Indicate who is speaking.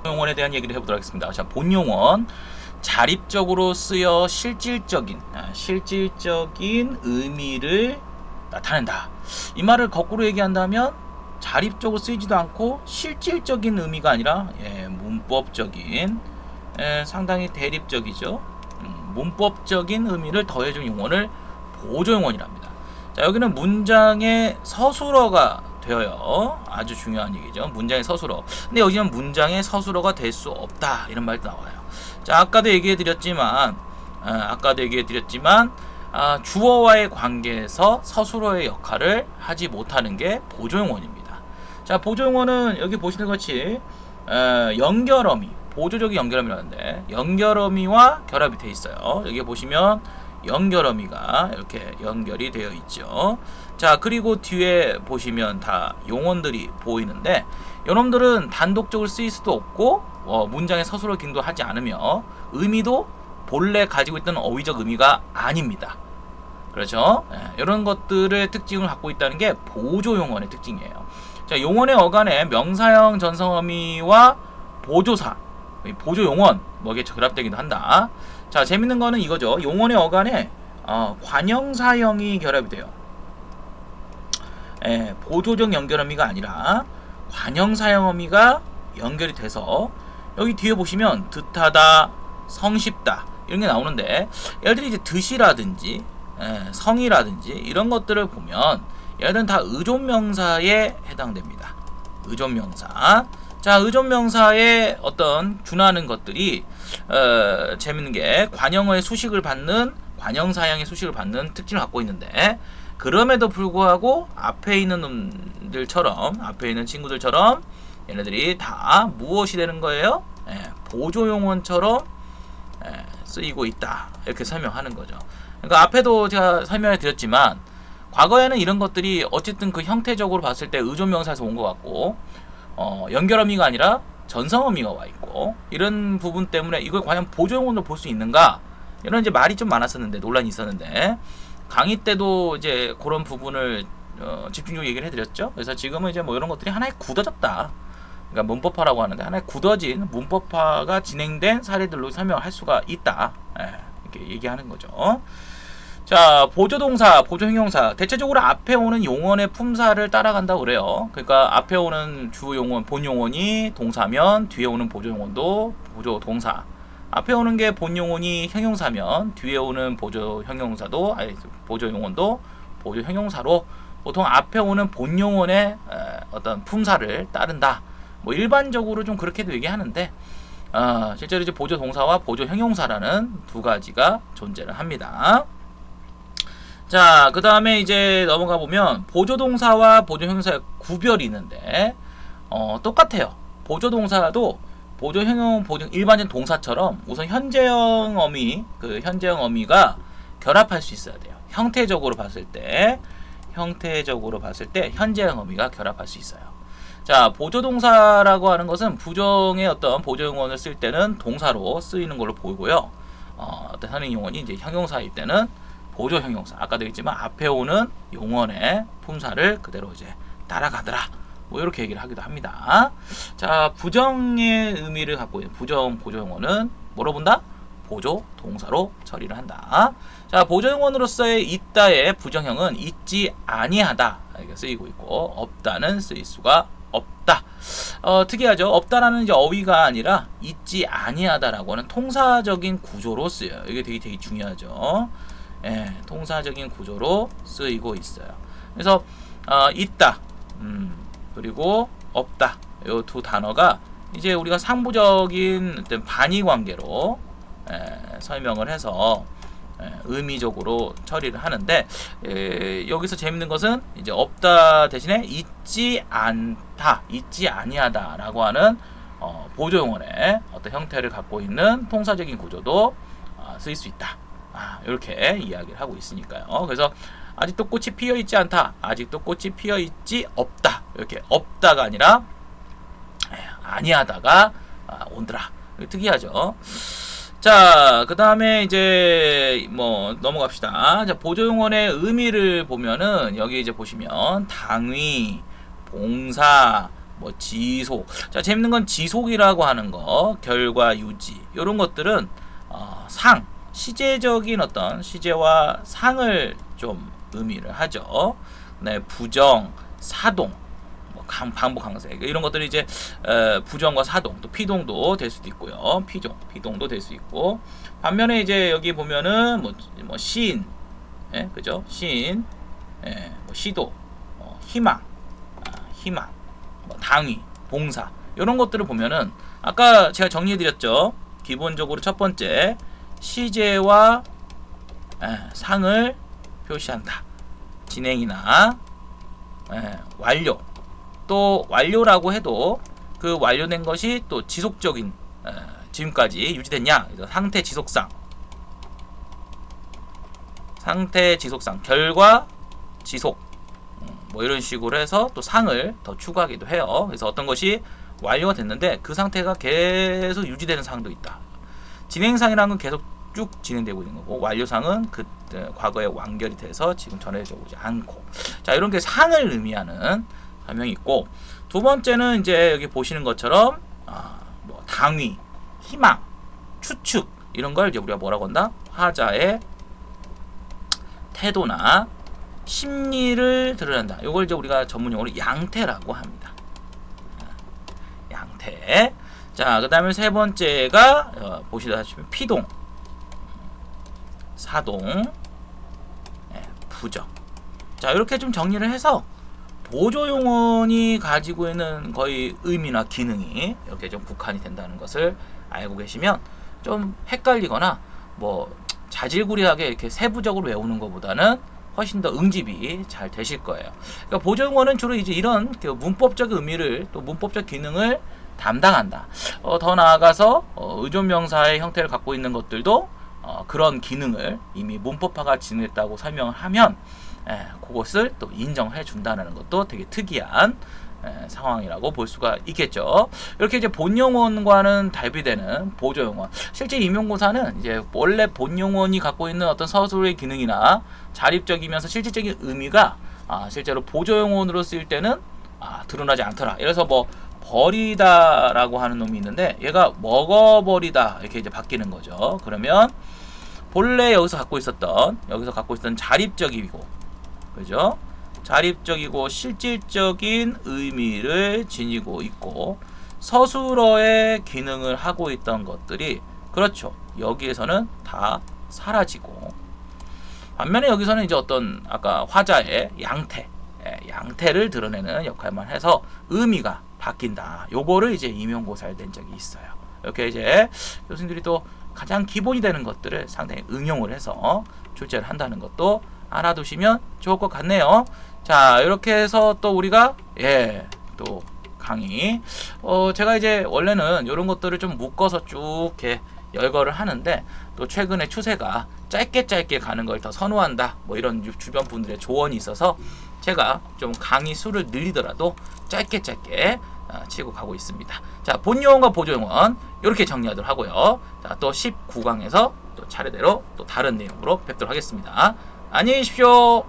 Speaker 1: 용언에 대한 얘기를 해보도록 하겠습니다. 자, 본용언 자립적으로 쓰여 실질적인 의미를 나타낸다. 이 말을 거꾸로 얘기한다면 자립적으로 쓰이지도 않고 실질적인 의미가 아니라 문법적인 상당히 대립적이죠. 문법적인 의미를 더해준 용언을 보조용언이랍니다. 자, 여기는 문장의 서술어가 되어요. 아주 중요한 얘기죠. 문장의 서술어. 근데 여기는 문장의 서술어가 될 수 없다. 이런 말도 나와요. 자, 아까도 얘기해 드렸지만 주어와의 관계에서 서술어의 역할을 하지 못하는 게 보조용언입니다. 자, 보조용언은 여기 보시는 것 같이 연결어미, 보조적인 연결어미라는데 연결어미와 결합이 되어 있어요. 여기 보시면 연결어미가 이렇게 연결이 되어 있죠. 자, 그리고 뒤에 보시면 다 용언들이 보이는데 이놈들은 단독적으로 쓰일 수도 없고 문장의 서술어 기능도 하지 않으며 의미도 본래 가지고 있던 어휘적 의미가 아닙니다. 그렇죠? 이런 것들의 특징을 갖고 있다는 게 보조용언의 특징이에요. 자, 용언의 어간에 명사형 전성어미와 보조사, 보조용언 뭐게 결합되기도 한다. 자, 재밌는 거는 이거죠. 용언의 어간에 관형사형이 결합이 돼요. 보조적 연결어미가 아니라 관형사형 어미가 연결이 돼서 여기 뒤에 보시면 뜻하다, 성쉽다 이런 게 나오는데 예를 들어 이제 뜻이라든지 성이라든지 이런 것들을 보면 얘들은 다 의존명사에 해당됩니다. 의존명사. 자, 의존명사에 어떤 준하는 것들이 재밌는 게 관형어의 수식을 받는 관형사형의 수식을 받는 특징을 갖고 있는데 그럼에도 불구하고 앞에 있는 친구들처럼 얘네들이 다 무엇이 되는 거예요? 보조용언처럼 쓰이고 있다. 이렇게 설명하는 거죠. 그러니까 앞에도 제가 설명해 드렸지만 과거에는 이런 것들이 어쨌든 그 형태적으로 봤을 때 의존명사에서 온 것 같고 연결어미가 아니라 전성어미가 와 있고 이런 부분 때문에 이걸 과연 보조용언으로 볼 수 있는가? 이런 이제 말이 좀 많았었는데 논란이 있었는데 강의 때도 이제 그런 부분을 집중적으로 얘기를 해드렸죠. 그래서 지금은 이제 뭐 이런 것들이 하나의 굳어졌다. 그러니까 문법화라고 하는데 하나의 굳어진 문법화가 진행된 사례들로 설명을 할 수가 있다. 이렇게 얘기하는 거죠. 자, 보조동사, 보조형용사. 대체적으로 앞에 오는 용언의 품사를 따라간다고 그래요. 그러니까 앞에 오는 주용언, 본용언이 동사면 뒤에 오는 보조용언도 보조동사. 앞에 오는 게 본용언이 형용사면 뒤에 오는 보조형용사도 보조용언도 보조형용사로 보통 앞에 오는 본용언의 어떤 품사를 따른다. 뭐 일반적으로 좀 그렇게도 얘기하는데 실제로 이제 보조동사와 보조형용사라는 두 가지가 존재를 합니다. 자, 그 다음에 이제 넘어가 보면 보조동사와 보조형용사의 구별이 있는데 똑같아요. 보조동사도 일반적인 동사처럼 우선 현재형 어미가 결합할 수 있어야 돼요. 형태적으로 봤을 때 현재형 어미가 결합할 수 있어요. 자, 보조동사라고 하는 것은 부정의 어떤 보조용언을 쓸 때는 동사로 쓰이는 걸로 보이고요. 어떤 현행용언이 이제 형용사일 때는 보조형용사. 아까도 얘기했지만 앞에 오는 용언의 품사를 그대로 이제 따라가더라. 뭐 이렇게 얘기를 하기도 합니다. 자, 부정의 의미를 갖고 있는 보조용언은 뭐로 본다? 보조동사로 처리를 한다. 자, 보조용언으로서의 있다의 부정형은 있지 아니하다 이렇게 쓰이고 있고 없다는 쓰일 수가 없다. 특이하죠. 없다라는 이제 어휘가 아니라 있지 아니하다라고 하는 통사적인 구조로 쓰여요. 이게 되게 중요하죠. 통사적인 구조로 쓰이고 있어요. 그래서 있다. 그리고 없다. 이 두 단어가 이제 우리가 상부적인 어떤 반의 관계로 설명을 해서 의미적으로 처리를 하는데 여기서 재밌는 것은 이제 없다 대신에 있지 않다, 있지 아니하다라고 하는 보조용언의 어떤 형태를 갖고 있는 통사적인 구조도 쓰일 수 있다. 이렇게 이야기를 하고 있으니까요. 그래서 아직도 꽃이 피어 있지 않다, 아직도 꽃이 피어 있지 없다, 이렇게 없다가 아니라 아니하다가 온더라. 특이하죠. 자, 그 다음에 이제 뭐 넘어갑시다. 자, 보조용언의 의미를 보면은 여기 이제 보시면 당위, 봉사, 뭐 지속. 자, 재밌는 건 지속이라고 하는 거, 결과 유지. 이런 것들은 상, 시제적인 어떤 시제와 상을 좀 의미를 하죠. 네, 부정, 사동, 뭐 반복 강세 이런 것들이 이제 부정과 사동, 또 피동도 될 수도 있고요. 피동도 될 수 있고. 반면에 이제 여기 보면은 뭐 시인, 예, 그죠? 시인, 예, 뭐 시도, 희망, 희망, 뭐 당위, 봉사 이런 것들을 보면은 아까 제가 정리해드렸죠. 기본적으로 첫 번째 시제와 상을 표시한다. 진행이나 완료. 또 완료라고 해도 그 완료된 것이 또 지속적인 지금까지 유지됐냐? 상태 지속상, 결과 지속, 뭐 이런 식으로 해서 또 상을 더 추가하기도 해요. 그래서 어떤 것이 완료가 됐는데 그 상태가 계속 유지되는 상도 있다. 진행상이라는 건 계속 쭉 진행되고 있는 거고, 완료상은 그 과거에 완결이 돼서 지금 전해져 오지 않고. 자, 이런 게 상을 의미하는 설명이 있고, 두 번째는 이제 여기 보시는 것처럼 뭐 당위, 희망, 추측 이런 걸 이제 우리가 뭐라고 한다? 화자의 태도나 심리를 드러낸다. 이걸 이제 우리가 전문용어로 양태라고 합니다. 양태. 자, 그 다음에 세 번째가 보시다시피 피동, 사동, 부정. 자, 이렇게 좀 정리를 해서 보조용언이 가지고 있는 거의 의미나 기능이 이렇게 좀 국한이 된다는 것을 알고 계시면 좀 헷갈리거나 뭐 자질구레하게 이렇게 세부적으로 외우는 것보다는 훨씬 더 응집이 잘 되실 거예요. 그러니까 보조용어는 주로 이제 이런 문법적 의미를 또 문법적 기능을 담당한다. 더 나아가서 의존명사의 형태를 갖고 있는 것들도 그런 기능을 이미 문법화가 진행했다고 설명을 하면 그것을 또 인정해 준다는 것도 되게 특이한 상황이라고 볼 수가 있겠죠. 이렇게 이제 본용어과는 달비되는 보조용어. 실제 임용고사는 이제 원래 본용어이 갖고 있는 어떤 서술의 기능이나 자립적이면서 실질적인 의미가 실제로 보조용어로 쓰일 때는 드러나지 않더라. 그래서 뭐 버리다라고 하는 놈이 있는데 얘가 먹어버리다 이렇게 이제 바뀌는 거죠. 그러면 본래 여기서 갖고 있었던 자립적이고, 그죠? 자립적이고 실질적인 의미를 지니고 있고 서술어의 기능을 하고 있던 것들이, 그렇죠, 여기에서는 다 사라지고, 반면에 여기서는 이제 어떤 아까 화자의 양태를 드러내는 역할만 해서 의미가 바뀐다. 요거를 이제 임용고사에 낸 적이 있어요. 이렇게 이제 교수님들이 또 가장 기본이 되는 것들을 상당히 응용을 해서 출제를 한다는 것도 알아두시면 좋을 것 같네요. 자, 이렇게 해서 또 우리가 또 강의 제가 이제 원래는 이런 것들을 좀 묶어서 쭉 이렇게 열거를 하는데, 또 최근에 추세가 짧게 가는 걸 더 선호한다, 뭐 이런 주변 분들의 조언이 있어서 제가 좀 강의 수를 늘리더라도 짧게 치고 가고 있습니다. 자, 본용어과 보조용어 이렇게 정리하도록 하고요. 자, 또 19강에서 또 차례대로 또 다른 내용으로 뵙도록 하겠습니다. 안녕히 계십시오.